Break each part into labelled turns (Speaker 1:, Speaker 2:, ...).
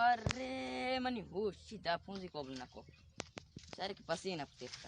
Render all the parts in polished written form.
Speaker 1: Arre, mani hoshi da punzi koble nako. Sare ke pasina putesta.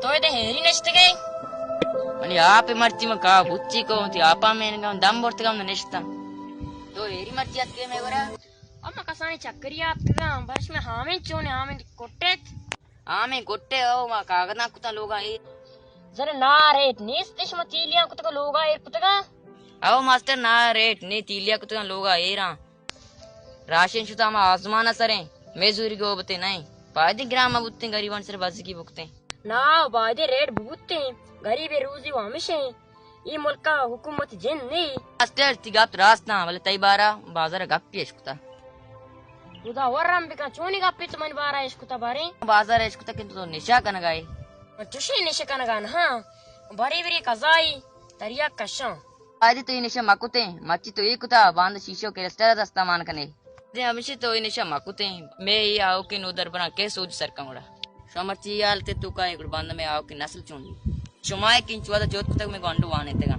Speaker 2: तो ये हेरी नेश्ते गई
Speaker 1: मनी आपे मर्ची में का बुच्ची को थी आपा में का दम बोर्त का नेश्ता तो हेरी मर्ची आत के में बरा
Speaker 2: अम्मा कसानी चक्करी आपके का बस में हामें चोने हामें कोट्टेत
Speaker 1: हामें कोट्टे ओ मा कागज ना कुता लोगा ए
Speaker 2: जरे ना रेट निस्तिश मतीलिया कुता लोगा ए कुता
Speaker 1: आओ मास्टर ना रेट ने तीलिया कुता लोगा ए रा राशन शुता मा आसमान सरे मेजूरी को बते नहीं पादी ग्राम बुत्ते गरीबन सर बाजी की बुकते
Speaker 2: ना बादे रेट बुत्ते गरीबे रोजी हमेशा ये मुल्क का हुकूमत जिन नहीं
Speaker 1: मास्टर तिगाप रास्ता वाले तई बारा बाजार गप्पी कुता
Speaker 2: उदा वरम बिका चोनी गप्पी तो मन बारा कुता बारे
Speaker 1: बाजार कुता किंतु तो निशा कन गए
Speaker 2: तुशी निशा कन गान हां बरी बरी कजाई तरिया कशा
Speaker 1: आदि तो ये निशा मकुते मच्ची तो ये कुता बांध शीशो के रेस्टर दस्ता मान कने दे हमेशा तो इन निशा माकुते मैं ही आओ के नोदर बना के सूज सरकमड़ा समर्ची यालते तू का एक बंद में आओ की नस्ल चुनी शुमाए किंचवा जोत तक में गंडू आने तेगा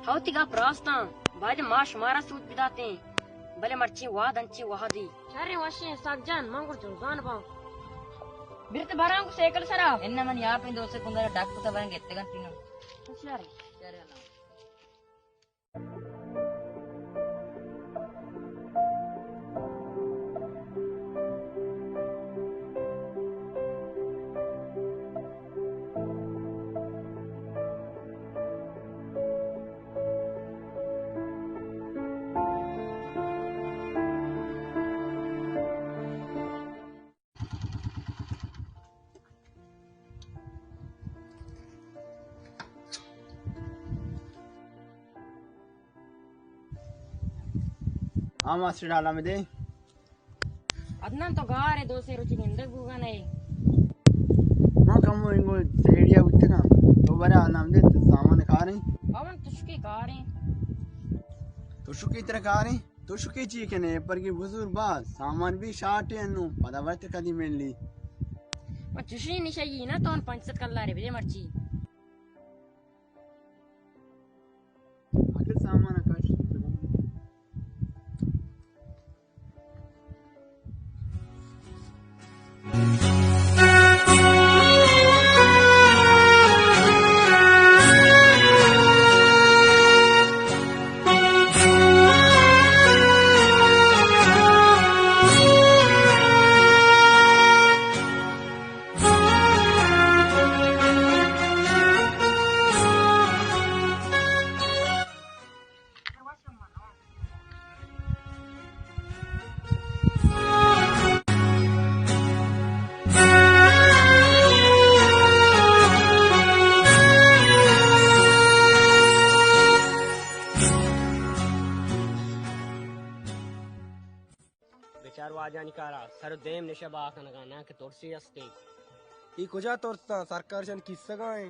Speaker 2: हौतिगा प्रास्ता बाद माश मारा सूत बिदाते भले मर्ची वाद अंची वहादी चारे वाशे सागजान मंगुर जुगान बा बिरत बारांग सेकल सरा
Speaker 1: एन्न मन या पे दोसे कुंदर डाक पता बरंगे तेगा तीनो
Speaker 2: होशियारी
Speaker 1: चरे अल्लाह
Speaker 3: हाँ मास्टर डाला में दे
Speaker 2: अदनान तो गारे दोसे रुचि गिंदक बुगा नहीं
Speaker 3: हाँ कम इंगो सेड़िया उठते का तो बरे आला में दे तो सामान खा रहे
Speaker 2: अवन तुष्की कारे
Speaker 3: तो शुकी तरह खा रहे तो शुकी चीज के ने पर की बुजुर्ग बात सामान भी शार्ट है नु पता वर्त कदी मिल ली
Speaker 2: मैं तुष्णी निशाई ना तो पंचत कल्ला रे बिजे मर्ची
Speaker 3: आखिर सामान आकाश
Speaker 4: बेचारो आजा निकारा सर देम निशबा कनगाना के तोरसी अस्ते
Speaker 5: ಈ ಕುಜಾ ತೋರ್ಸ್ತಾ ಸರ್ಕಾರ ಶನ್ ಕಿಸ್ಸಗಾಯ್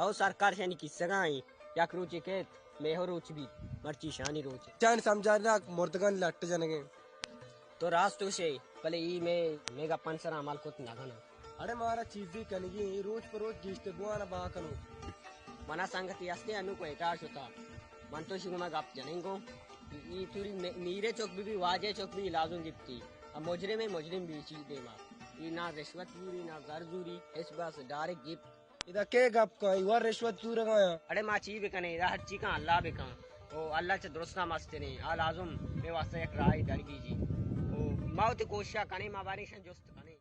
Speaker 4: आओ सरकार शनी किस्सगाई या क्रूची के मेहो रोच भी मर्ची शानी रोच
Speaker 5: ಜಾನ್ ಸಮಜಾನ ಮುರ್ದಗನ್ ಲಟ್ಟ ಜನಗೆ
Speaker 4: तो रास्तु से पहले ई में मेगा पंसरा माल को नगना
Speaker 5: ಅಡೆ ಮಾರ ಚೀಜಿ ಕನಿಗೆ ಈ ರೋಜ್ ಪರ್ ರೋಜ್ ಗಿಸ್ತೆ ಬುआना ಬಾಕನು
Speaker 4: मना संगति अस्ते अनु को एटाश होता मन तो शिगमा गप जनेंगो ई तुरी नीरे चौक भी वाजे चौक भी लाजुन जिप्ती अब मोजरे में मोजरिम भी चीज देमा ई ना रिश्वत जूरी ना जरजूरी इस बस डायरेक्ट गिफ्ट
Speaker 5: ಇದಕ್ಕೆ ಗಪ್ ಕ ಇವರ್ ರಿಶ್ವತ್ ದೂರಗಾಯ
Speaker 4: अरे माँ ची बेकने इधर हर ची का अल्लाह बेका ओ अल्लाह चे दुरुस्ता मस्ते ने आल आजुम मे वास्ते एक राय दर कीजी ओ मौत कोशिश कने माँ बारिश जोस्त कने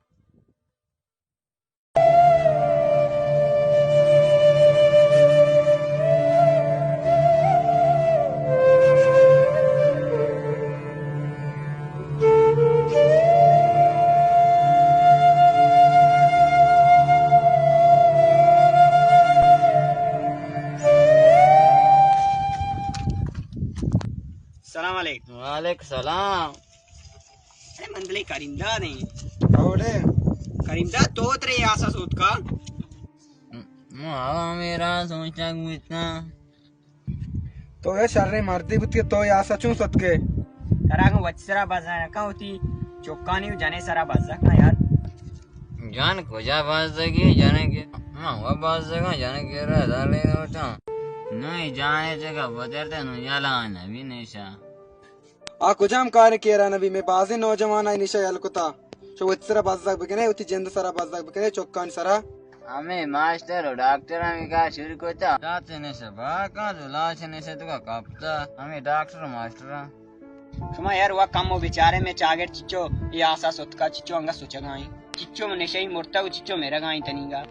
Speaker 4: सलाम अलैकुम
Speaker 3: वालेकुम सलाम
Speaker 4: अरे मंदले करीमदा नहीं
Speaker 5: ಅವಡೆ
Speaker 4: करीमदा तो तेरे आसा सोत का
Speaker 3: मावा मेरा सोचा गुतना
Speaker 5: तो ये शर्रे मर्दी बुत के तो या सचू सतके
Speaker 4: तराग वचसरा बाजार का होती चौकानी जाने सरा बाजार का यार
Speaker 3: जान खोजा बाज सकी जाने के मावा बाज सका जाने के रहा डाले होता नहीं जाने जगह बदलते नु याला नबी निशा
Speaker 5: ಆ ಕುಜಾಮ್ ಕಾರ್ಯ ಕೇರ ನಬಿ ಮೇ ಬಾಜೆ ನೌಜವಾನ ನಿಶಾ ಯಲ್ಕುತಾ ಶೋ ವತ್ಸರ ಬಾಜಾಕ್ ಬಗನೆ ಉತಿ ಜಂದ ಸರ ಬಾಜಾಕ್ ಬಗನೆ ಚೊಕ್ಕಾನ್ ಸರ
Speaker 3: हमें मास्टर और डॉक्टर हमें का शुरू कोता जाते ने से बाका जुलाश ने से तो कपता हमें डॉक्टर मास्टर
Speaker 4: शुमा यार वा कम वो बेचारे में चागेट चिच्चो ये आसा सोत का चिच्चो अंगा सुचगाई चिच्चो में नशई मुर्ता उ चिच्चो मेरा गाई तनीगा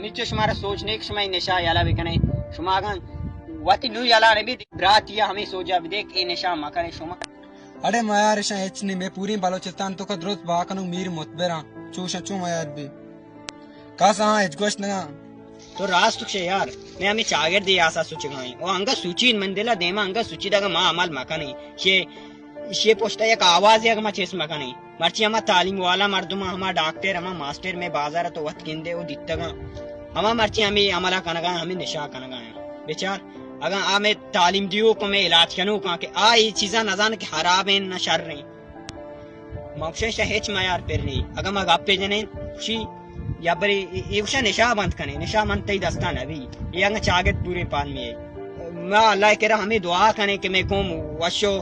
Speaker 4: निच्चो शुमारा सोचने के शुमाई नशा याला बिकने शुमागन वाती नु याला रे भी रात या हमें सोजा भी देख ए नशा मकने शुमा
Speaker 5: अरे मयार शा हेचनी में पूरी बलोचिस्तान तो का द्रोत बाकनु मीर मुतबेरा चूशा चू मयार भी कासा हां एजगोश ना
Speaker 4: तो रास्तु छे यार मैं हमें चागेट दे आसा सुचगाई ओ अंगा सूची मंदेला देमा अंगा सूची दागा मा अमल मकने ये पोस्टा एक आवाज है अगमा चेस मकने मर्ची हमा तालीम वाला मर्दुमा हमा डॉक्टर हमा मास्टर में बाजार तो वत किंदे ओ दित्तगा हमा मर्ची हमें अमला कनगा हमें निशा कनगा बेचार अगर आ मैं तालीम दियो को मैं इलाज करूं का कि आ ये चीज़ा न जान के खराब हैं न शर रहे मौके से हेच मायार पर नहीं अगर मैं गापे जने खुशी या बरी ये उसे निशा बंद करें निशा मन तई दस्तान अभी ये अगर चागत पूरे पान में मैं अल्लाह कह रहा हमें दुआ करें कि मैं कौम वशो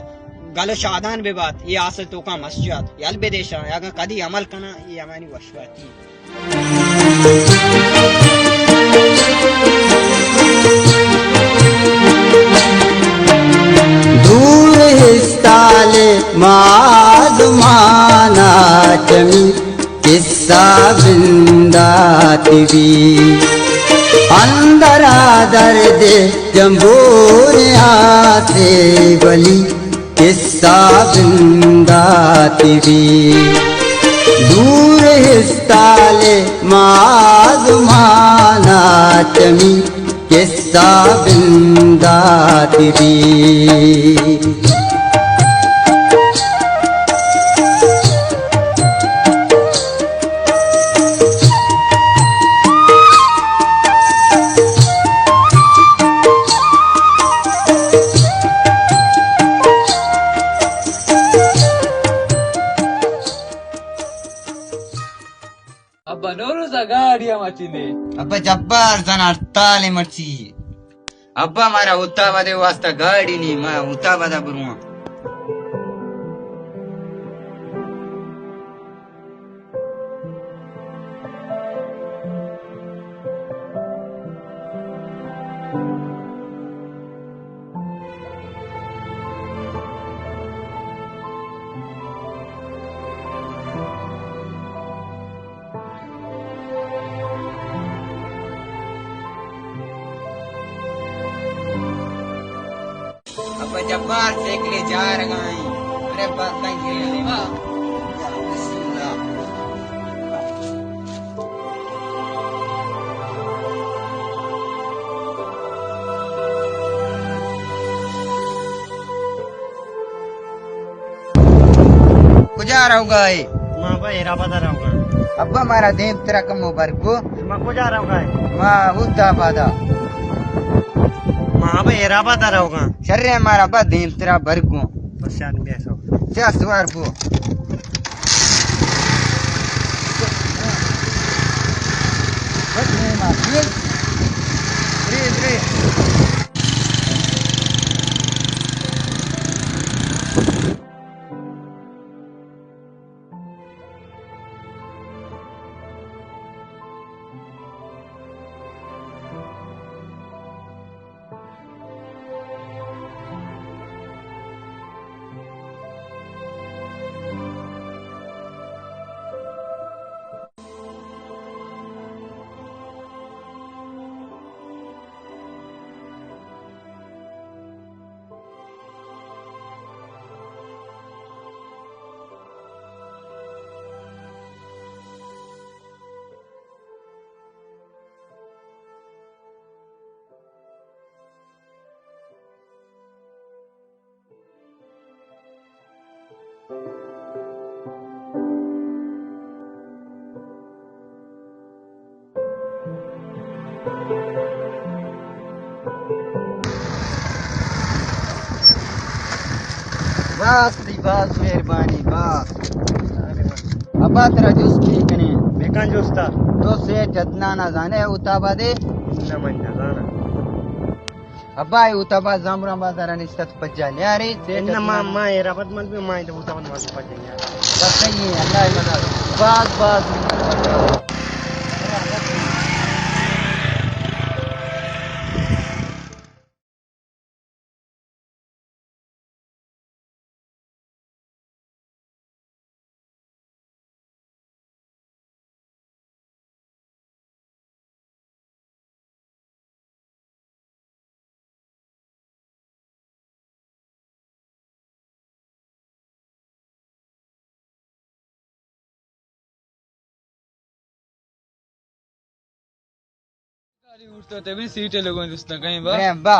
Speaker 4: गलो शादान बे बात ये आसल तो का मस्जिद यल बेदेशा अगर कदी अमल करना ये हमारी वशवाती
Speaker 6: दूर हिस्ताले मादमाना चमी किस्सा बिंदाती अंदरा दर्द जंबूर आते बली किस्सा बिंदाती दूर हिस्ताले मादमाना चमी किस्सा बिंदाती
Speaker 3: अब्बा जब्बार जना ताले मर्ची अब्बा मारा उता बदे वास्ता गाड़ी नहीं मैं उता बदा बरुआ अब्बा जब्बार देख ले जा रहा है अरे बात नहीं है वाह बिस्मिल्लाह कुजा रहूंगा ये
Speaker 7: माँ भाई राबा रहूंगा
Speaker 3: अब्बा मारा देव तेरा कम बरगो
Speaker 7: माँ कुजा रहूंगा
Speaker 3: मां उता बादा
Speaker 7: माँ भाई राबा रहूंगा
Speaker 3: शर्रे हमारा बा देव तेरा बरगो
Speaker 7: बस यार मैं ऐसा
Speaker 3: क्या सवार को बस मेहरबानी बस अब्बा तेरा जूस ठीक नहीं
Speaker 7: बेकान जोस्ता
Speaker 3: तो से जतना ना जाने उताबा दे
Speaker 7: न मन जाना
Speaker 3: अब्बा उताबा जामरा बाजारा निश्चित पज्जा ले अरे से
Speaker 7: न माँ ये राबत मन भी माँ तो उतावन वाली पड़ेंगे
Speaker 3: बस नहीं है अल्लाह मदद बस
Speaker 5: उठते भी सीटे लोगों ने कहीं बा
Speaker 3: अब्बा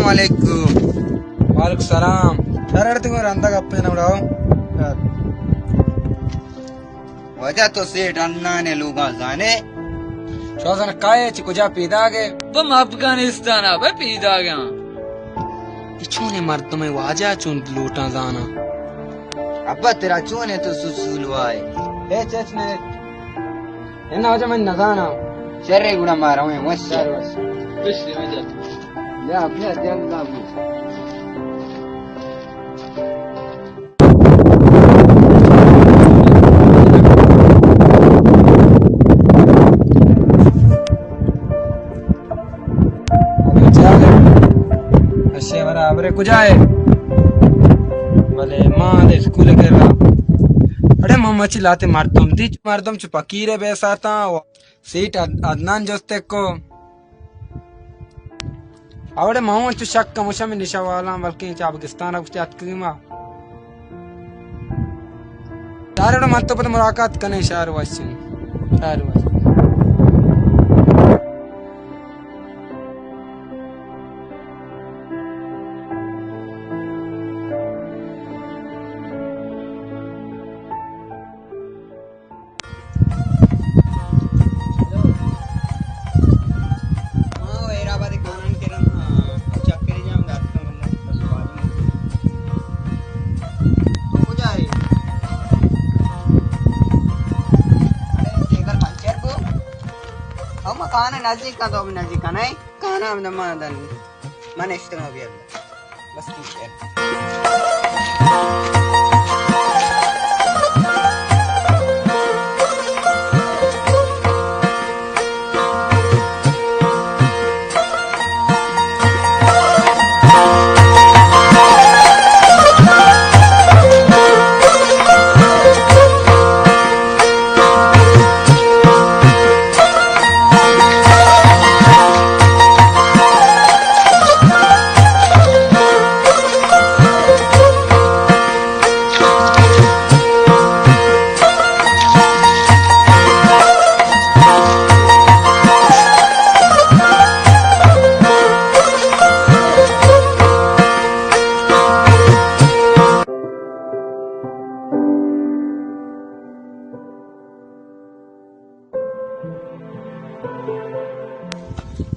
Speaker 5: वालेकुम। वालेकुम सलाम। यार तुम रंदा गप्पे न उड़ाओ यार।
Speaker 6: वजह तो सेठ अन्ना ने लूगा जाने
Speaker 5: शोजन काय कुजा पीदा के
Speaker 3: तुम अफगानिस्तान अब पीदा गया
Speaker 5: इछूने मर्द में वाजा चुन लूटा जाना।
Speaker 6: अब्बा तेरा चूने तो सुसुलवाए
Speaker 5: ए चेच ने इन्ना वजह में नजाना
Speaker 6: शर्रे गुना मारा हूँ मस्त
Speaker 5: या अपने अध्ययन का बरे कुजाए भले मां दे स्कूल कर रहा अरे मम्मा चिल्लाते मारदम चुपा कीरे बेसाता सीट अदनान जोस्ते को आवड़े मां चु शक का मुशा में निशा वाला बल्कि पाकिस्तान कुछ अतकीमा यार मत तो मुलाकात कने शार वासिन
Speaker 6: खाना नजदीक का तो अभी नजदीक का नहीं खाना हम दमा दन मैंने इस तरह भी बस ठीक है।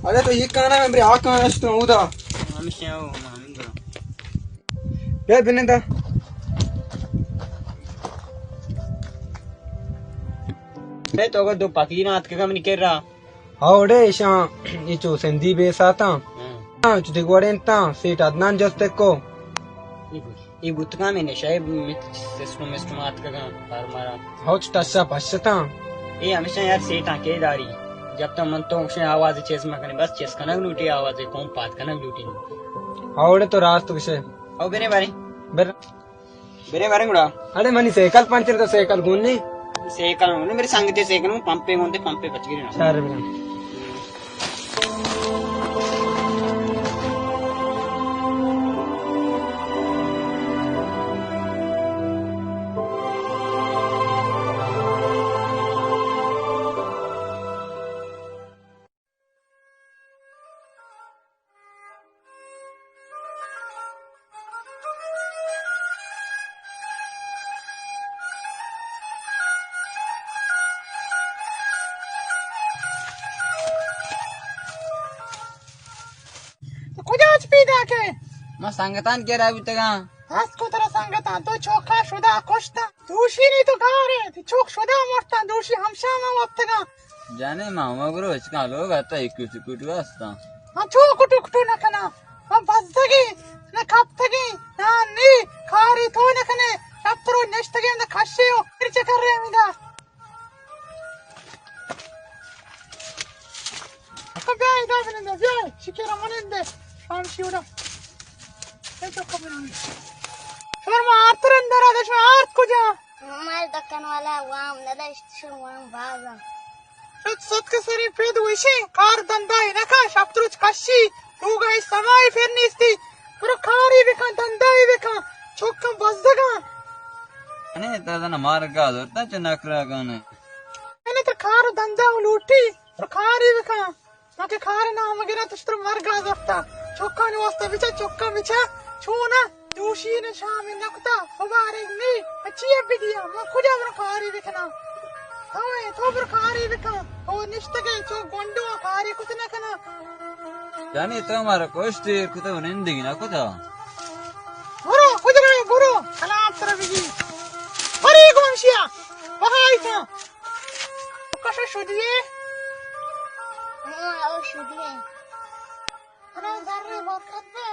Speaker 6: अरे तो ये कहना है मेरे आँख में तो उदा
Speaker 4: हम क्या हो हम
Speaker 5: ये बिने दा
Speaker 4: मैं तो अगर दो पकी ना हाथ के काम नहीं कर रहा
Speaker 5: आवड़े ईशा ये चो संदी बेसाता हां चुते गोरेंता सीट अदनान जस्ते को
Speaker 4: ये बुतका में नशा सिस्टम हाथ का काम बार मारा
Speaker 5: हौच टस्सा पश्चता
Speaker 4: ये हमेशा यार सेठ आकेदारी जब तक मन तो उसे आवाज चेस में करने बस चेस कनक लूटी आवाज है कौन पात कनक लूटी
Speaker 5: आवड़े तो रात तो विषय
Speaker 4: और बेरे बारे
Speaker 5: बेरे
Speaker 4: बारे गुड़ा
Speaker 5: अरे मनी साइकिल पंचर तो साइकिल गुन्नी
Speaker 4: साइकिल मेरे संग ते साइकिल पंपे गोंदे पंपे बच गए ना
Speaker 5: चार बिना
Speaker 3: मैं संगतान के रहा तक
Speaker 8: आज को तेरा संगता तो चोखा शुदा कोश्ता दूषी नहीं तो गा रहे थे चोक शुदा मरता दूषी हमशा में वक्तगा
Speaker 3: जाने मामा गुरु इसका लोग आता है कुछ कुछ वास्ता
Speaker 8: हाँ चोक कुटु कुटु न कना हम बस तगी न कप तगी ना नी खारी तो न कने अब तो नेक्स्ट तगी न खाशी हो फिर चकर रहे मिला अब यार इधर भी नहीं दे यार शिकेरा मने दे शाम शिवड़ा शर्मा आर्तर अंदर आ दशा आर्त को जा
Speaker 9: हमारे दक्कन वाला वाम नदा स्टेशन वाम बाजा
Speaker 8: सत के सरी पेद वैसे कार दंदा है नका शब्दरुच कशी तू गई समाई फिरनी थी पर खारी विका दंदा ही विका चोकम बस दगा
Speaker 3: अने दादा ना मार का होता चनकरा गाने
Speaker 8: मैंने तो कार दंदा लूटी पर खारी विका ना के खार ना मगेरा तो स्तर मर गा सकता चौका ने वास्ता बिचा चौका बिचा छूना दूशी ने शाम में नकता हमारे ने अच्छी भी दिया मैं खुद अपना कारी दिखना हमें तो पर कारी दिखा और निश्चित के चो गोंडो कारी कुछ न करना
Speaker 3: जाने तो हमारा कोष्टी कुछ निंदिगी ना कुछ
Speaker 8: बुरो सलाम तरफ जी हरे गोमशिया वहां था कशा शुदिए
Speaker 9: हाँ और शुदिए
Speaker 8: अरे जर्रे बात करते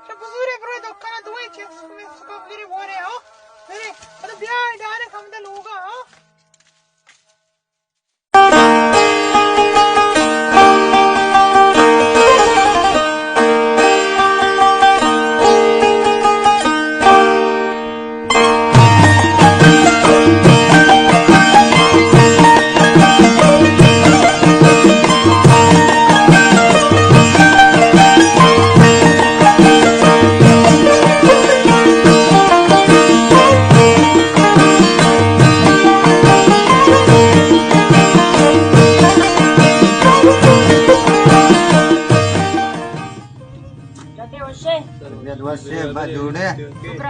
Speaker 8: शबुरे ब्रो दुकान दुई चिप्स में सुको गिरी बोरे हो मेरे तो ब्याह डाले हम तो लोगा हो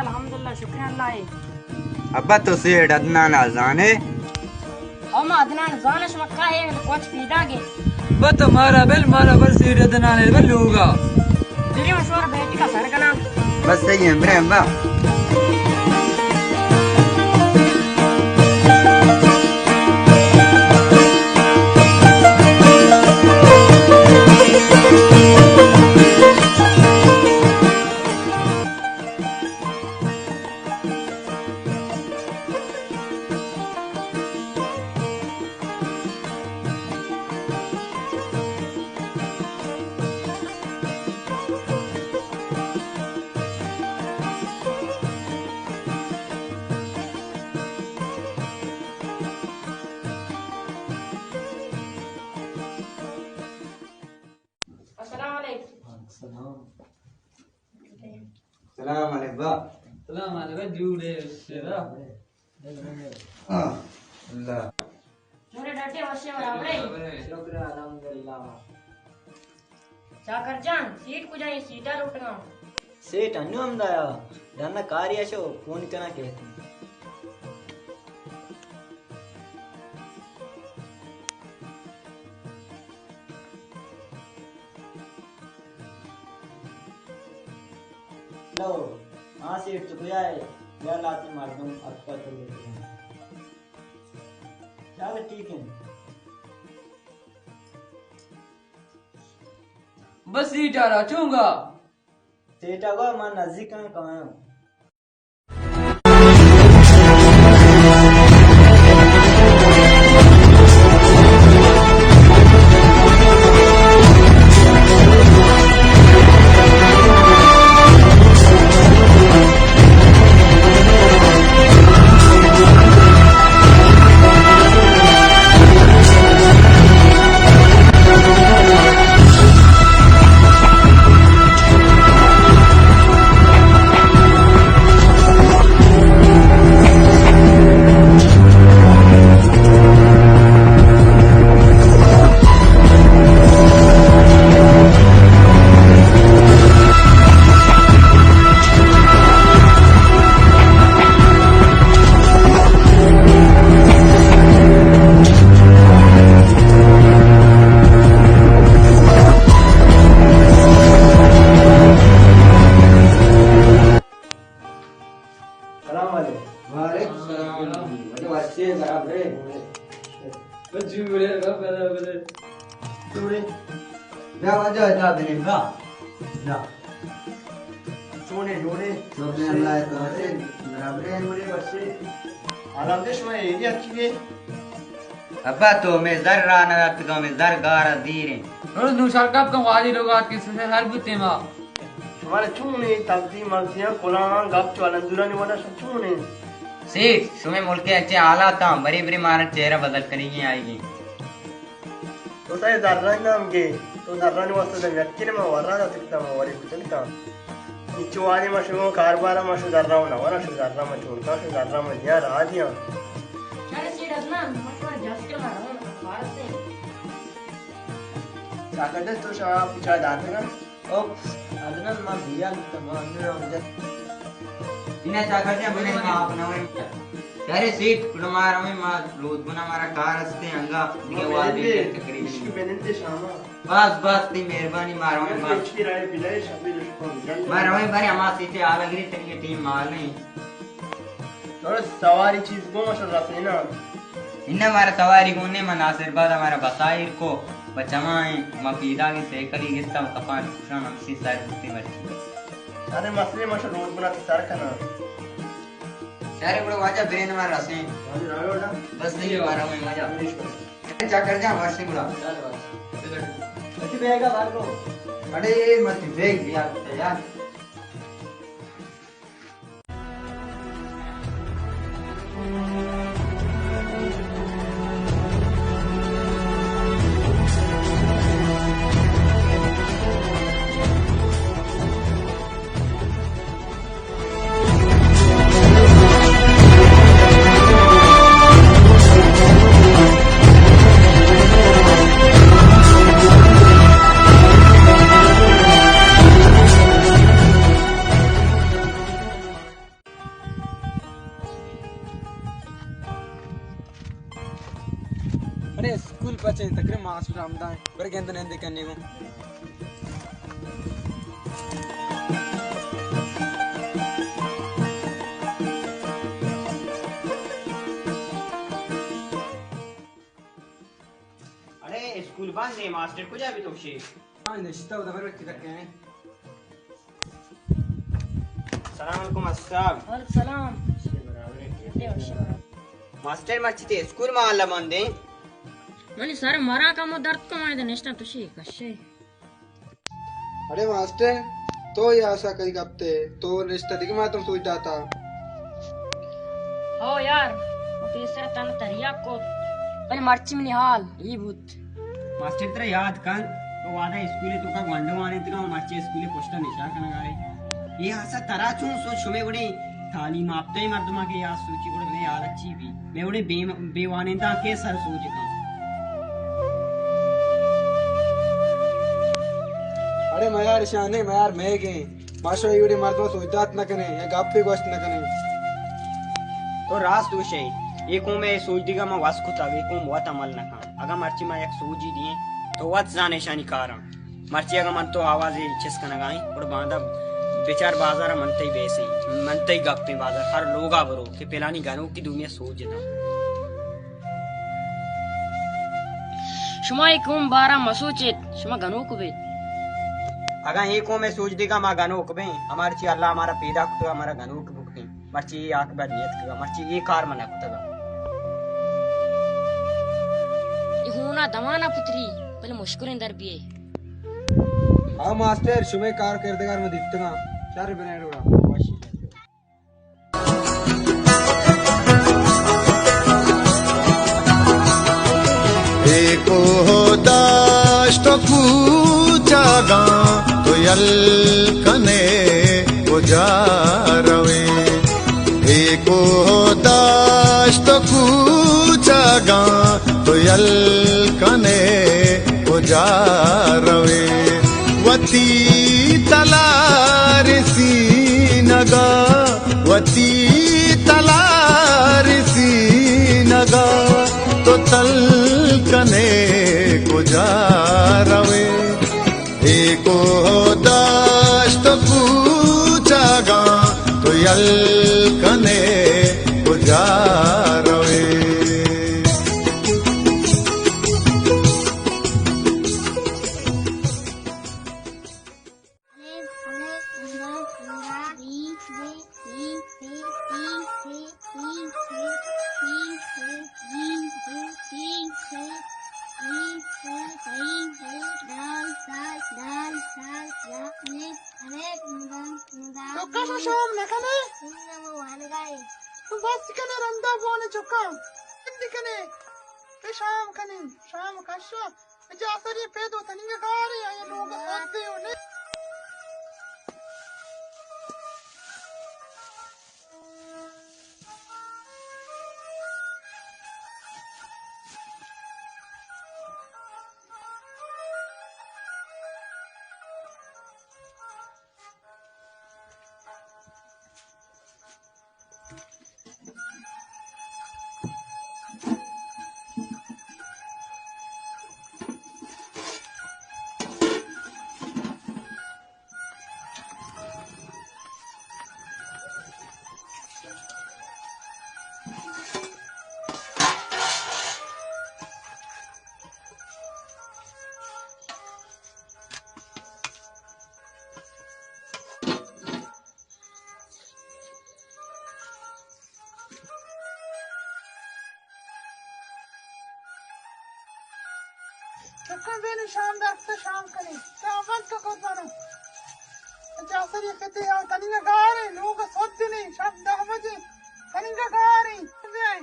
Speaker 2: अल्हम्दुलिल्लाह शुक्र अल्लाह
Speaker 6: अब्बा तो सेठ अदनान जाने
Speaker 2: हम अदनान जानश मक्का है कुछ पीदागे
Speaker 1: बस हमारा बिल मारा बस सीट अदनान बिल होगा
Speaker 2: तेरी मशहूर बेटी का सर का नाम
Speaker 6: बस सही है इब्राहिम बा सलाम अलैकुम
Speaker 1: जूड़े
Speaker 6: अल्लाह
Speaker 2: मेरे डटे वशे बराबर
Speaker 6: शुक्र अल्हम्दुलिल्लाह
Speaker 2: चाकर जान सीट को जाए सीटा लुटगा
Speaker 4: सेठ अन्नु हमदाया दाना कार्य शो फोन करना कहते लो हाँ सेठ तो गया है या लाते मार दूं आपका तो ले चल ठीक है
Speaker 1: बस सीट आ रहा चूंगा
Speaker 4: सेठ आगा मैं नजदीक कहाँ हूँ अब्बा तो मैं जर राना तो मैं जर गारा दीरे
Speaker 1: और दूसरा कब का वाली लोग आज के से हर बुते मा
Speaker 7: हमारे चूने तब्दी मर्जियां कुलां गप चलन दुरानी वाला चूने
Speaker 6: सीख सुमे मुल्क के अच्छे आला था बड़ी बड़ी मार चेहरा बदल करेगी आएगी
Speaker 7: तो ताई दर्रा नाम के तो दर्रा ने वास्ते व्यक्ति ने मैं वरना जा सकता मैं वरी कुचलता नीचे वाले मशहूर कारबारा मशहूर दर्रा ना वरा शु दर्रा में छोड़ता शु दर्रा में यार आ दिया
Speaker 2: चल अदनान मसला जास्के मारा हूं भारत से
Speaker 7: चाकटे तो शाह पीछा जाते ना ओप्स अदनान मां बिया तमाम ने रंजत
Speaker 6: इन्हें चाकटे बने मां अपना यारे सीट कुमार में मां रोज बना हमारा कार हंसते अंगा के वादे तकरीबन
Speaker 7: इसकी बेनते शामा
Speaker 6: बस ती मेहरबानी मारो में मां
Speaker 7: इसकी राय बिलाए शाबी दुश्मन
Speaker 6: मारो में बारे हमारे सीटे आवेगी तेरी टीम मार नहीं
Speaker 7: थोड़ा सवारी चीज को मशहूर रखनी ना
Speaker 6: इन्हें हमारा सवारी को ने मनासिर बाद हमारा बसाइर को बचमाए मफीदा की सेकली गिस्ता कपान खुशान हमसी साइड कुत्ती मर्ची
Speaker 7: अरे मसले मशहूर रोज बनाते सार खाना
Speaker 6: सारे बड़े वाजा ब्रेन मार रसे
Speaker 7: आज रायो ना
Speaker 6: बस नहीं मारा में मजा जा कर जा वाशी बुला
Speaker 7: अच्छी बेगा बाहर को
Speaker 6: अरे मत देख दिया यार
Speaker 5: अरे स्कूल बचे तकरीबन मास्टर आमदा बर गेंद नंदे करने को
Speaker 4: अरे स्कूल बंद है मास्टर को जा भी तो शेख
Speaker 5: हां निश्चित उधर व्यक्ति करके हैं
Speaker 4: सलाम अलैकुम अस्सलाम
Speaker 2: वालेकुम सलाम
Speaker 4: मास्टर मर्चिते स्कूल में आला बंद है
Speaker 2: मनी सर मरा का मो दर्द को माने नेस्टा तुशी कशे
Speaker 5: अरे मास्टर तो ये आशा कई गप्ते तो रिश्ता दिख मा तुम सोच जाता
Speaker 2: हो यार तीसरा तन तरिया को पर मर्ची में हाल ई भूत
Speaker 4: मास्टर तेरा याद कर तो वादा स्कूले तो का गंडो आने तक मर्चे स्कूले पोस्टर निशा करना गाए ये आशा तरा चूं सोच शुमे गुड़े तालीम आपते मर्दमा के याद सोची गुड़े ले याद अच्छी भी मैं गुड़े बेवाने ता के सर सोच का
Speaker 5: अरे मैं यार शाने मैं यार मैं गए माशो यूडी मर्दों सोचदात न कने या गप्पे गोश्त न कने
Speaker 4: तो रास दोष है एक को मैं सोच दिगा मैं वास को तावे को बहुत अमल न का अगर मर्ची में एक सोच ही दिए तो वत जाने शानी कारा मर्ची अगर मन तो आवाज छिस कन गाई और बांधा बेचार बाजार मनते ही वैसे मनते ही गप्पे बाजार हर लोग आवरो कि पेलानी गानों की दुनिया सोच दा
Speaker 2: शुमा कुम बारा मसूचित शुमा गनो को बेत
Speaker 4: अगर एक को मैं सोच देगा मां गानों को बे हमारी ची अल्लाह हमारा पैदा को हमारा गानों को भुगते मर्ची आंख बाद नियत का मर्ची एक कार मना को तगा
Speaker 2: ये होना दमाना पुत्री पहले मुश्किल अंदर भी है
Speaker 5: हां मास्टर शुमे कार करदेगार में दिखतगा चार बने रोड़ा
Speaker 10: एको दाष्ट पूजागा तो यल कने उजारवे एको दाष्ट पूजागा तो यल कने उजारवे वती तलार सीनगा वती तलार सीनगा तो तल कने गुजारवे एको दाष्ट पूजागा तो यल कने गुजारवे
Speaker 8: Chokka shom nakane. Tu bas kane randa bone chokka. Indi kane. Pe sham kane. Sham kasha. Je asari pedo taninga gare ay log aate one. चक्कर बेनी शानदार से शाम करे चावल तो कर मारो अच्छा सर ये कहते हैं तनिया गा रहे लोग सोच नहीं शाम 10 बजे तनिया गा रही वे आए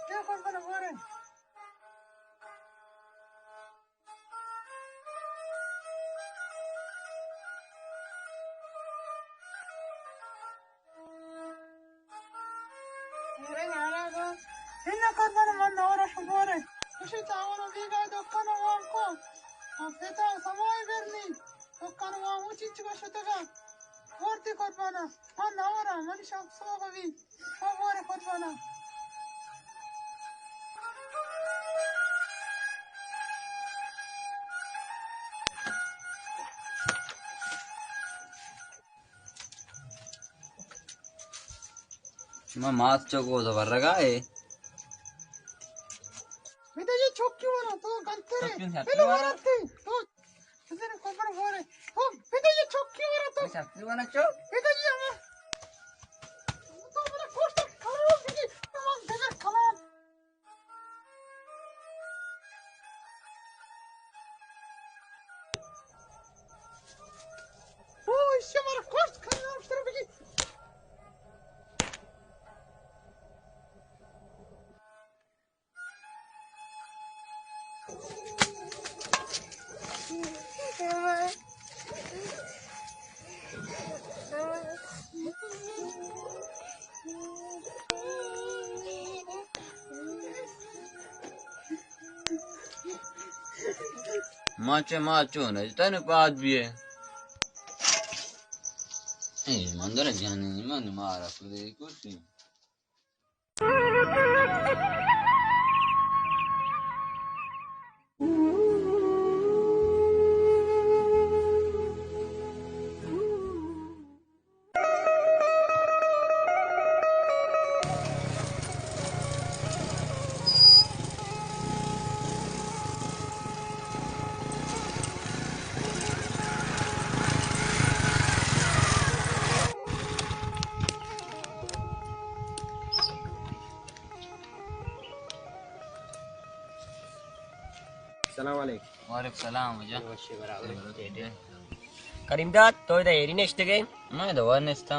Speaker 8: क्या कर बना हो रहे मेरे यारा को इन्ना कर बना मन और शुभोरे Kişi tavana biga dokkana wanko. Afeta samay verni. Dokkana wan uchi chigashutaga. Vorti korbana. Man avara man shak sogavi. Avare korbana.
Speaker 3: मैं मास चोको तो भर रखा है
Speaker 8: Mitä chokki wala to gantere. Hele wala ti. To इधर कोपर हो रहे. तो mitä chokki wala to.
Speaker 6: सबसे वाला चौक
Speaker 8: mitä ama. तो मेरा कोस्ट खराब बिकी. तमाम जगह खराब. ओ इससे मेरा कोस्ट खराब तरह बिकी.
Speaker 3: माचे माचो न तन पास भी है ए मंदर जाने मन मारा पूरे कुर्सी वालेकुम सलाम मुझे
Speaker 2: करीमदार तो इधर एरी ने इश्ते गए
Speaker 3: मैं दवा नेस्ता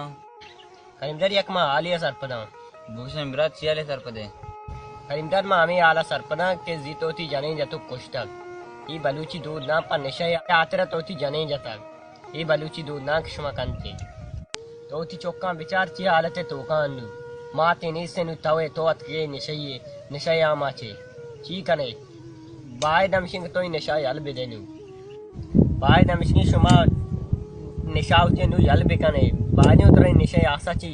Speaker 2: करीमदार यक मा आलिया सरपदा
Speaker 3: भूषण बिरात चियाले सर पदे
Speaker 2: करीमदार मा हमें आला सरपदा के जीतो थी जाने जतो कुश्तक ये बलूची दूध ना पर नशा आतरा तो थी जाने जता ये बलूची दूध ना किशमा कंते तो थी चौका विचार ची हालत तो कानु माते ने से नु तवे तो अत के नशया माचे ची कने बाय दमशिंग तो नशा यल बेदेनु बाय दमशिंग शुमा नशा उचे नु यल बेकने बाने उतरे नशा आसा ची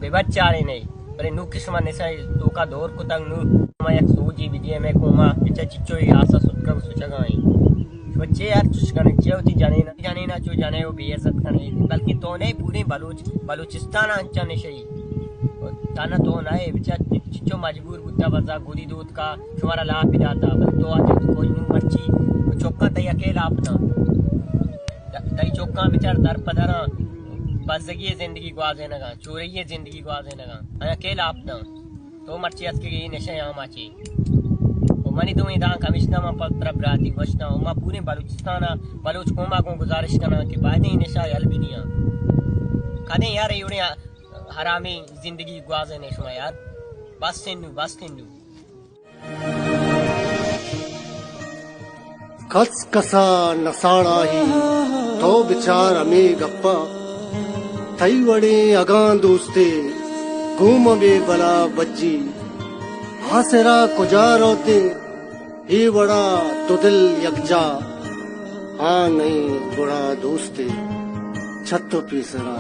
Speaker 2: बेबच्चारे नहीं पर नु किस्मा नशा तो का दौर को तंग नु मा एक सूजी विदिये में कोमा इचा चिच्चो आसा सुटका सुचगाई बच्चे यार चुचकने चेवती जाने ना चो जाने वो बेइज्जत करने बल्कि तो नहीं पूरी बलूचिस्तान अंचा नशई ताना तो ना है बिचा चिच्चो मजबूर बुद्धा बजा गोदी दूध का तुम्हारा लाभ भी जाता बल तो आज कोई नु मर्ची चौका तई अकेला अपना तई चौका बिचार दर पदरा बजगी जिंदगी गुआजे नगा चोरी जिंदगी गुआजे नगा अकेला अपना तो मर्ची अस के नशा यहां माची ओ मनी तो इदा कमिश्नर मा पत्र ब्राती वचना मा पूरे बलूचिस्तान बलूच कोमा को गुजारिश करना कि बाद ही नशा यल भी नहीं कने यार युने हरामी जिंदगी गुआजे ने शुमा यार बस सिंधु
Speaker 7: कस कसा नसाड़ा ही तो बिचार अमी गप्पा थई वड़े अगां दोस्ते घूम बे बला बज्जी हासरा कुजारोते ही बड़ा तो दिल यकजा हाँ नहीं बुरा दोस्ते छत पीसरा